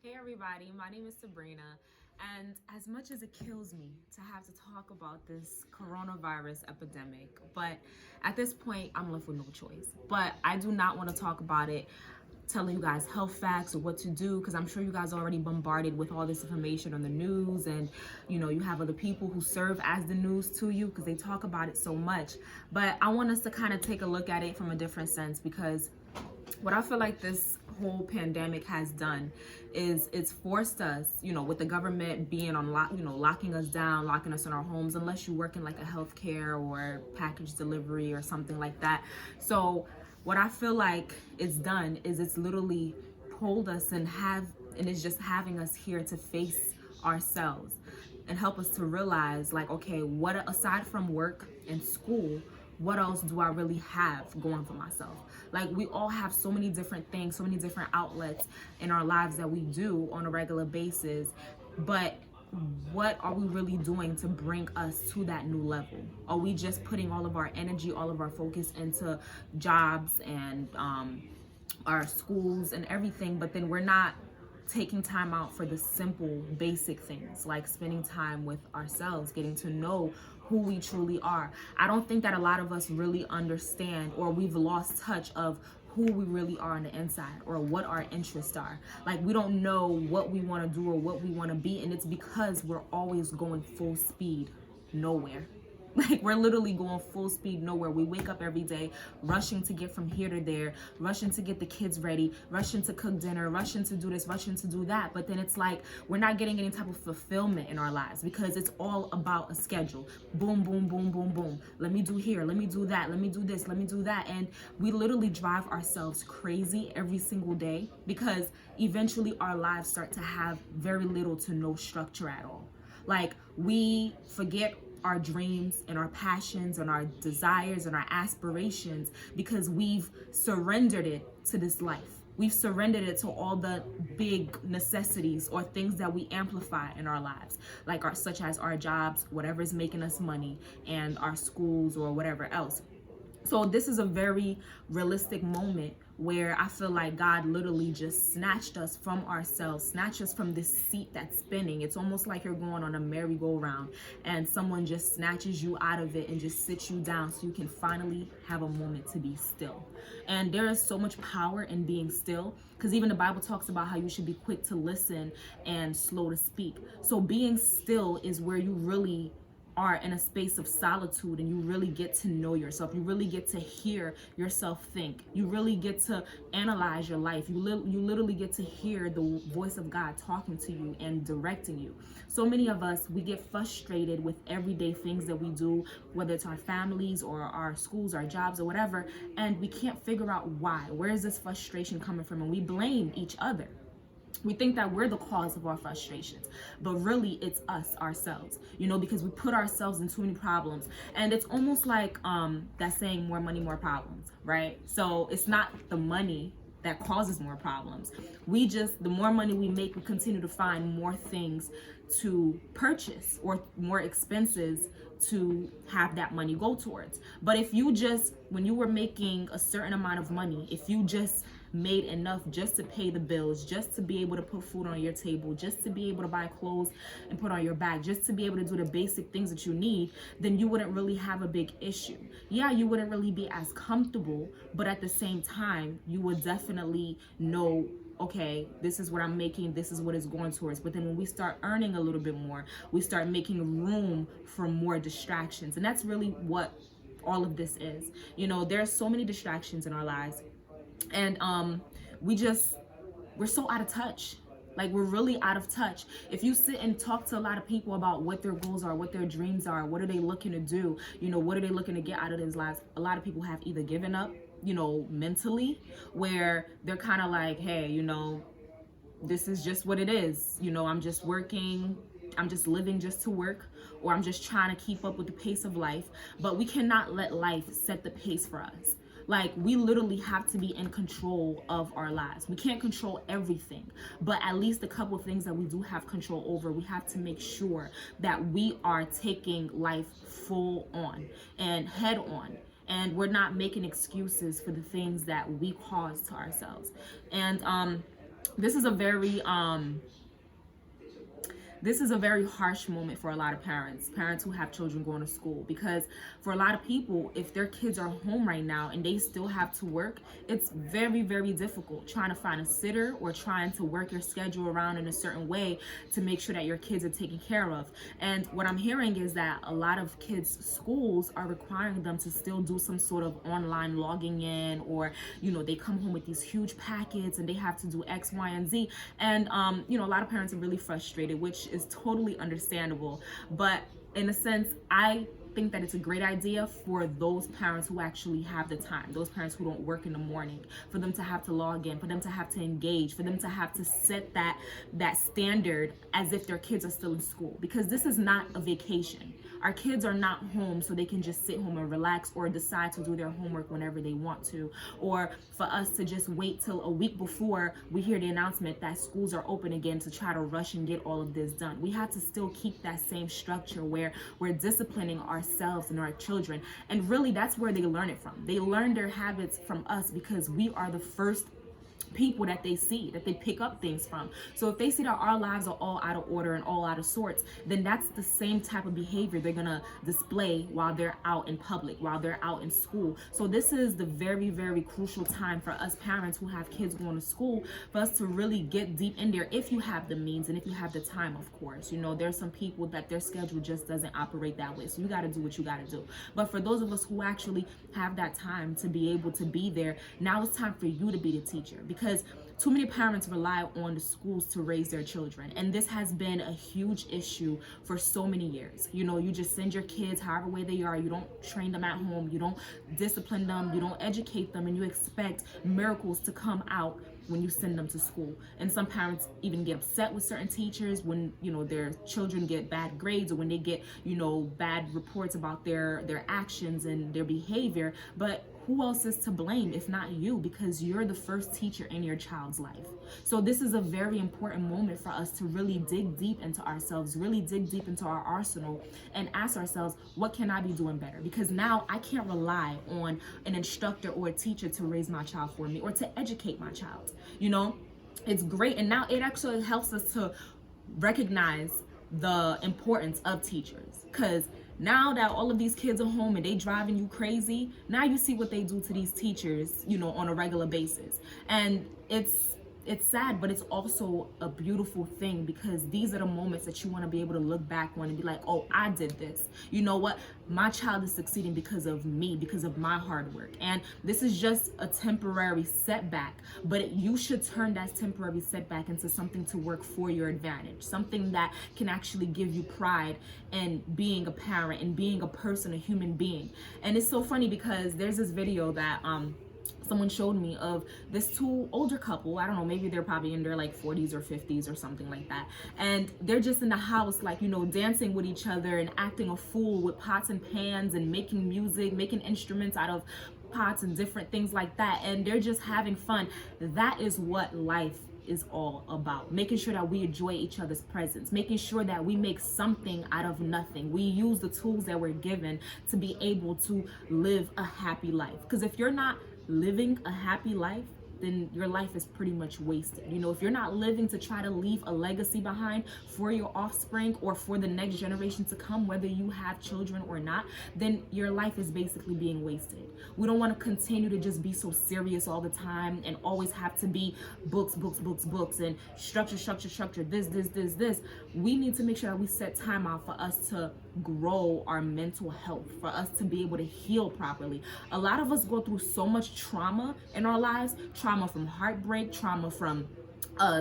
Hey everybody, my name is Sabrina, and as much as it kills me to have to talk about this coronavirus epidemic, but at this point I'm left with no choice. But I do not want to talk about it telling you guys health facts or what to do because I'm sure you guys are already bombarded with all this information on the news, and you have other people who serve as the news to you because they talk about it so much. But I want us to kind of take a look at it from a different sense, because what I feel like this whole pandemic has done is it's forced us, with the government being on lock, locking us down, locking us in our homes, unless you work in like a healthcare or package delivery or something like that. So what I feel like it's done is it's literally pulled us and it's just having us here to face ourselves and help us to realize, like, okay, what aside from work and school, what else do I really have going for myself? Like, we all have so many different things, so many different outlets in our lives that we do on a regular basis. But what are we really doing to bring us to that new level? Are we just putting all of our energy, all of our focus into jobs and our schools and everything, but then we're not taking time out for the simple basic things like spending time with ourselves, getting to know who we truly are? I don't think that a lot of us really understand, or we've lost touch of who we really are on the inside, or what our interests are. Like, we don't know what we want to do or what we want to be, and it's because we're always going full speed nowhere. Like, we're literally going full speed nowhere. We wake up every day rushing to get from here to there, rushing to get the kids ready, rushing to cook dinner, rushing to do this, rushing to do that. But then it's like we're not getting any type of fulfillment in our lives because it's all about a schedule. Boom, boom, boom, boom, boom. Let me do here, let me do that, let me do this, let me do that. And we literally drive ourselves crazy every single day because eventually our lives start to have very little to no structure at all. Like, we forget our dreams and our passions and our desires and our aspirations because we've surrendered it to this life. We've surrendered it to all the big necessities or things that we amplify in our lives, like such as our jobs, whatever is making us money, and our schools or whatever else. So this is a very realistic moment where I feel like God literally just snatched us from ourselves, snatched us from this seat that's spinning. It's almost like you're going on a merry-go-round and someone just snatches you out of it and just sits you down so you can finally have a moment to be still. And there is so much power in being still, because even the Bible talks about how you should be quick to listen and slow to speak. So being still is where you really are in a space of solitude, and you really get to know yourself. You really get to hear yourself think. You really get to analyze your life. You literally get to hear the voice of God talking to you and directing you. So many of us, we get frustrated with everyday things that we do, whether it's our families or our schools, our jobs, or whatever, and we can't figure out why. Where is this frustration coming from? And we blame each other. We think that we're the cause of our frustrations, but really it's us ourselves, because we put ourselves in too many problems. And it's almost like that saying, more money, more problems, right? So it's not the money that causes more problems. The more money we make, we continue to find more things to purchase or more expenses to have that money go towards. But if you just, when you were making a certain amount of money, if you just made enough just to pay the bills, just to be able to put food on your table, just to be able to buy clothes and put on your back, just to be able to do the basic things that you need, then you wouldn't really have a big issue. Yeah, you wouldn't really be as comfortable, but at the same time, you would definitely know, okay, this is what I'm making, this is what it's going towards. But then when we start earning a little bit more, we start making room for more distractions. And that's really what all of this is. There's so many distractions in our lives. And we're so out of touch. Like, we're really out of touch. If you sit and talk to a lot of people about what their goals are, what their dreams are, what are they looking to do, what are they looking to get out of their lives, a lot of people have either given up, mentally, where they're kind of like, hey, this is just what it is. I'm just working, I'm just living just to work, or I'm just trying to keep up with the pace of life. But we cannot let life set the pace for us. Like, we literally have to be in control of our lives. We can't control everything, but at least a couple of things that we do have control over, we have to make sure that we are taking life full on and head on. And we're not making excuses for the things that we cause to ourselves. And this is a very this is a very harsh moment for a lot of parents who have children going to school, because for a lot of people, if their kids are home right now and they still have to work, it's very, very difficult trying to find a sitter or trying to work your schedule around in a certain way to make sure that your kids are taken care of. And what I'm hearing is that a lot of kids' schools are requiring them to still do some sort of online logging in, or, you know, they come home with these huge packets and they have to do X, Y, and Z. And, you know, a lot of parents are really frustrated, which is totally understandable. But in a sense, I think that it's a great idea for those parents who actually have the time, those parents who don't work in the morning, for them to have to log in, for them to have to engage, for them to have to set that standard as if their kids are still in school, because this is not a vacation. Our kids are not home so they can just sit home and relax or decide to do their homework whenever they want to, or for us to just wait till a week before we hear the announcement that schools are open again to try to rush and get all of this done. We have to still keep that same structure where we're disciplining ourselves and our children. And really, that's where they learn it from. They learn their habits from us because we are the first people that they see, that they pick up things from. So if they see that our lives are all out of order and all out of sorts, then that's the same type of behavior they're gonna display while they're out in public, while they're out in school. So this is the very, very crucial time for us parents who have kids going to school, for us to really get deep in there, if you have the means and if you have the time, of course. You know, there's some people that their schedule just doesn't operate that way, so you got to do what you got to do. But for those of us who actually have that time to be able to be there, now it's time for you to be the teacher, because too many parents rely on the schools to raise their children. And this has been a huge issue for so many years. You know, you just send your kids however way they are. You don't train them at home. You don't discipline them. You don't educate them. And you expect miracles to come out when you send them to school. And some parents even get upset with certain teachers when, you know, their children get bad grades, or when they get, you know, bad reports about their actions and their behavior. But who else is to blame if not you? Because you're the first teacher in your child's life. So this is a very important moment for us to really dig deep into ourselves, really dig deep into our arsenal, and ask ourselves, what can I be doing better? Because now I can't rely on an instructor or a teacher to raise my child for me or to educate my child. You know, it's great. And now it actually helps us to recognize the importance of teachers, because now that all of these kids are home and they driving you crazy, now you see what they do to these teachers, you know, on a regular basis. And it's sad, but it's also a beautiful thing, because these are the moments that you want to be able to look back on and be like, oh, I did this. You know what? My child is succeeding because of me, because of my hard work. And this is just a temporary setback, but you should turn that temporary setback into something to work for your advantage, something that can actually give you pride in being a parent and being a person, a human being. And it's so funny because there's this video that someone showed me of this two older couple. I don't know, maybe they're probably in their like 40s or 50s or something like that. And they're just in the house, like, you know, dancing with each other and acting a fool with pots and pans and making music, making instruments out of pots and different things like that. And they're just having fun. That is what life is all about. Making sure that we enjoy each other's presence, making sure that we make something out of nothing. We use the tools that we're given to be able to live a happy life. Because if you're not living a happy life, then your life is pretty much wasted. You know, if you're not living to try to leave a legacy behind for your offspring or for the next generation to come, whether you have children or not, then your life is basically being wasted. We don't want to continue to just be so serious all the time and always have to be books and structure, this. We need to make sure that we set time out for us to grow our mental health, for us to be able to heal properly. A lot of us go through so much trauma in our lives, trauma from heartbreak, trauma from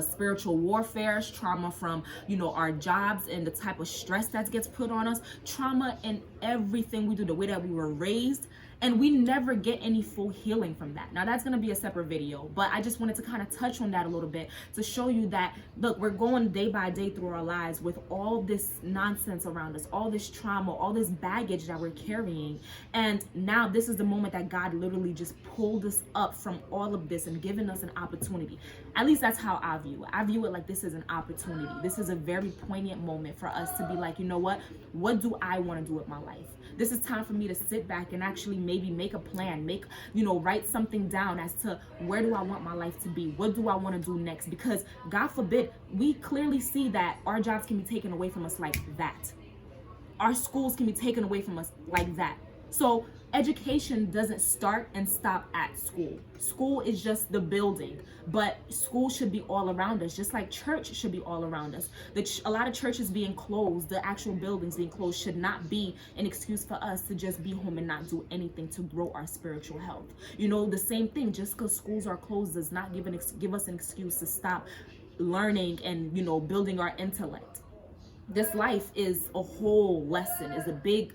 spiritual warfare, trauma from, you know, our jobs and the type of stress that gets put on us, trauma in everything we do, the way that we were raised. And we never get any full healing from that. Now, that's going to be a separate video, but I just wanted to kind of touch on that a little bit to show you that, look, we're going day by day through our lives with all this nonsense around us, all this trauma, all this baggage that we're carrying. And now this is the moment that God literally just pulled us up from all of this and given us an opportunity. At least that's how I view it. I view it like this is an opportunity. This is a very poignant moment for us to be like, you know what do I want to do with my life? This is time for me to sit back and actually maybe make a plan, write something down as to where do I want my life to be? What do I want to do next? Because God forbid, we clearly see that our jobs can be taken away from us like that. Our schools can be taken away from us like that. So education doesn't start and stop at school. School is just the building, but school should be all around us, just like church should be all around us. A lot of churches being closed, the actual buildings being closed, should not be an excuse for us to just be home and not do anything to grow our spiritual health. The same thing, just because schools are closed does not give us an excuse to stop learning and, building our intellect. This life is a whole lesson, is a big,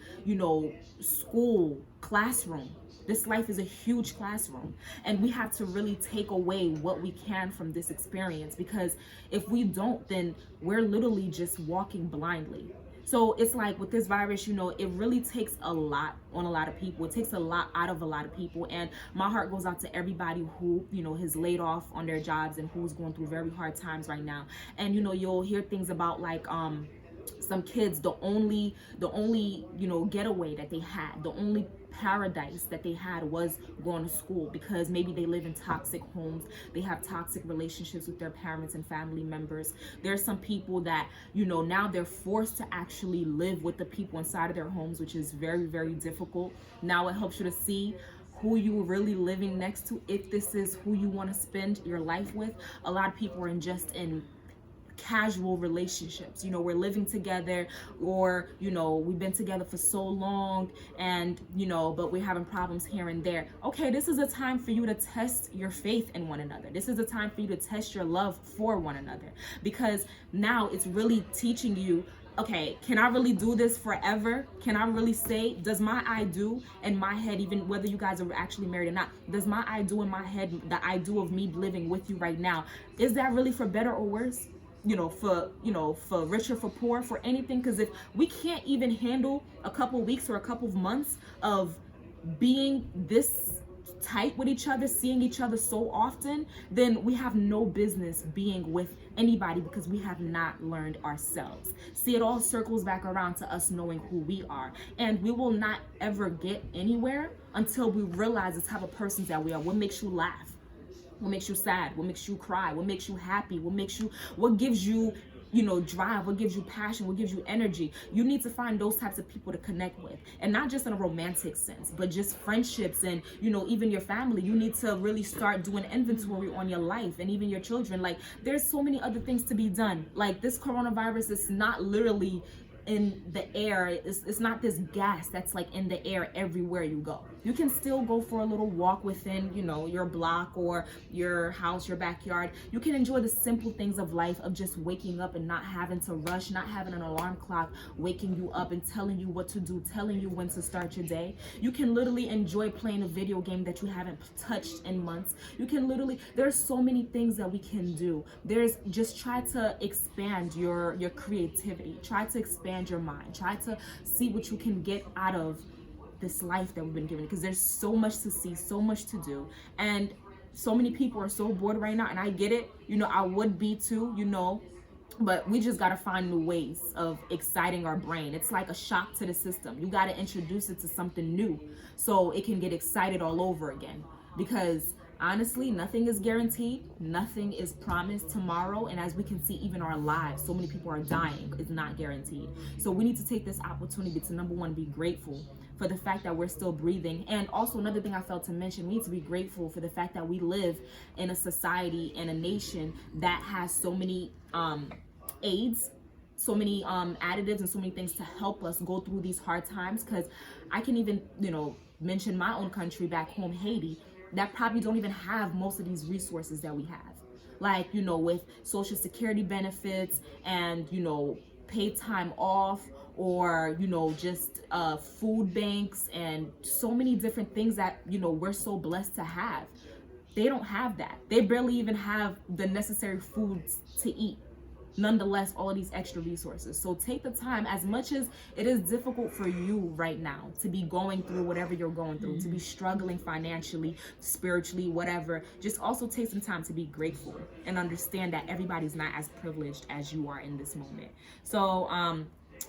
school classroom. This life is a huge classroom, and we have to really take away what we can from this experience, because if we don't, then we're literally just walking blindly. So it's like with this virus, it really takes a lot on a lot of people. It takes a lot out of a lot of people. And my heart goes out to everybody who, has laid off on their jobs and who's going through very hard times right now. And, you'll hear things about like, some kids, the only getaway that they had, the only paradise that they had was going to school, because maybe they live in toxic homes, they have toxic relationships with their parents and family members. There's some people that, now they're forced to actually live with the people inside of their homes, which is very, very difficult. Now it helps you to see who you are really living next to, if this is who you want to spend your life with. A lot of people are in casual relationships. We're living together, or we've been together for so long, and but we're having problems here and there. Okay, this is a time for you to test your faith in one another. This is a time for you to test your love for one another, because now it's really teaching you, okay, can I really do this forever? Can I really say, does my I do in my head, even whether you guys are actually married or not, does my I do in my head, the I do of me living with you right now, is that really for better or worse? For richer, for poor, for anything? Because if we can't even handle a couple weeks or a couple of months of being this tight with each other, seeing each other so often, then we have no business being with anybody, because we have not learned ourselves. See, it all circles back around to us knowing who we are, and we will not ever get anywhere until we realize the type of persons that we are. What makes you laugh? What makes you sad? What makes you cry? What makes you happy? What gives you, drive? What gives you passion? What gives you energy? You need to find those types of people to connect with, and not just in a romantic sense, but just friendships and, even your family. You need to really start doing inventory on your life, and even your children. Like, there's so many other things to be done. Like, this coronavirus is not literally in the air. It's not this gas that's like in the air everywhere you go. You can still go for a little walk within, your block or your house, your backyard. You can enjoy the simple things of life, of just waking up and not having to rush, not having an alarm clock waking you up and telling you what to do, telling you when to start your day. You can literally enjoy playing a video game that you haven't touched in months. You can literally, there's so many things that we can do. Just try to expand your creativity. Try to expand your mind. Try to see what you can get out of this life that we've been given, because there's so much to see, so much to do, and so many people are so bored right now, and I get it. I would be too, but we just got to find new ways of exciting our brain. It's like a shock to the system. You got to introduce it to something new so it can get excited all over again, because honestly, nothing is guaranteed, nothing is promised tomorrow, and as we can see, even our lives, so many people are dying. It's not guaranteed. So we need to take this opportunity to, number one, be grateful for the fact that we're still breathing. And also, another thing I failed to mention, we need to be grateful for the fact that we live in a society and a nation that has so many aids, so many additives, and so many things to help us go through these hard times. Because I can even, mention my own country back home, Haiti, that probably don't even have most of these resources that we have. Like, with social security benefits and, paid time off, or, just food banks and so many different things that, we're so blessed to have. They don't have that. They barely even have the necessary foods to eat. nonetheless all of these extra resources. So take the time, as much as it is difficult for you right now to be going through whatever you're going through, to be struggling financially, spiritually, whatever, just also take some time to be grateful and understand that everybody's not as privileged as you are in this moment. So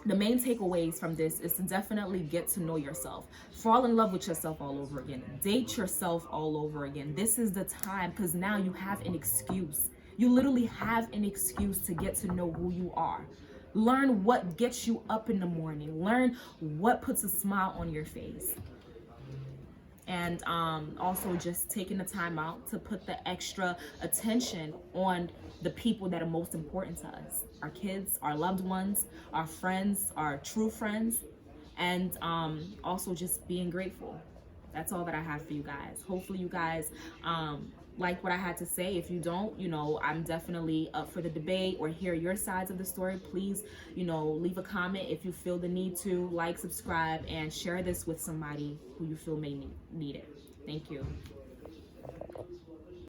the main takeaways from this is to definitely get to know yourself. Fall in love with yourself all over again. Date yourself all over again. This is the time, because now you have an excuse. You literally have an excuse to get to know who you are. Learn what gets you up in the morning. Learn what puts a smile on your face. And also just taking the time out to put the extra attention on the people that are most important to us. Our kids, our loved ones, our friends, our true friends, and also just being grateful. That's all that I have for you guys. Hopefully you guys like what I had to say. If you don't, I'm definitely up for the debate or hear your sides of the story. Please, leave a comment if you feel the need to. Like, subscribe, and share this with somebody who you feel may need it. Thank you.